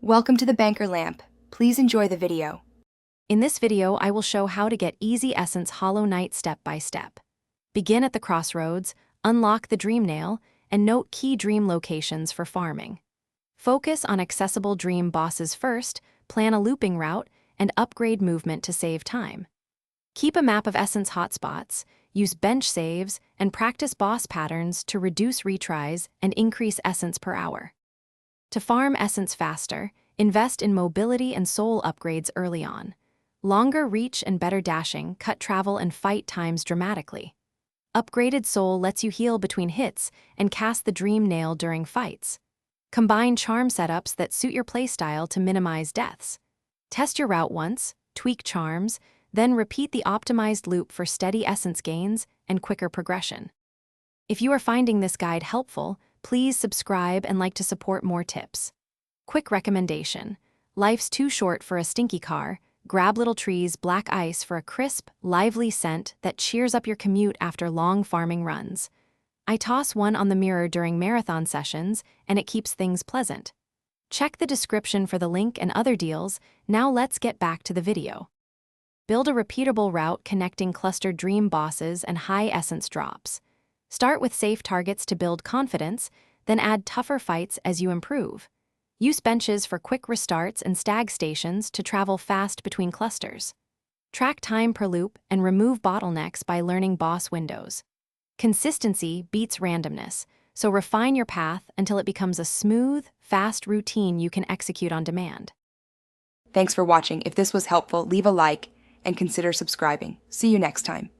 Welcome to the Banker Lamp. Please enjoy the video. In this video, I will show how to get Easy Essence Hollow Knight step by step. Begin at the crossroads, unlock the dream nail, and note key dream locations for farming. Focus on accessible dream bosses first, plan a looping route, and upgrade movement to save time. Keep a map of essence hotspots, use bench saves, and practice boss patterns to reduce retries and increase essence per hour. To farm essence faster, invest in mobility and soul upgrades early on. Longer reach and better dashing cut travel and fight times dramatically. Upgraded soul lets you heal between hits and cast the dream nail during fights. Combine charm setups that suit your playstyle to minimize deaths. Test your route once, tweak charms, then repeat the optimized loop for steady essence gains and quicker progression. If you are finding this guide helpful, please subscribe and like to support more tips. Quick recommendation: life's too short for a stinky car. Grab Little Tree's Black Ice for a crisp, lively scent that cheers up your commute after long farming runs. I toss one on the mirror during marathon sessions, and it keeps things pleasant. Check the description for the link and other deals. Now let's get back to the video. Build a repeatable route connecting clustered dream bosses and high essence drops. Start with safe targets to build confidence, then add tougher fights as you improve. Use benches for quick restarts and stag stations to travel fast between clusters. Track time per loop and remove bottlenecks by learning boss windows. Consistency beats randomness, so refine your path until it becomes a smooth, fast routine you can execute on demand. Thanks for watching. If this was helpful, leave a like and consider subscribing. See you next time.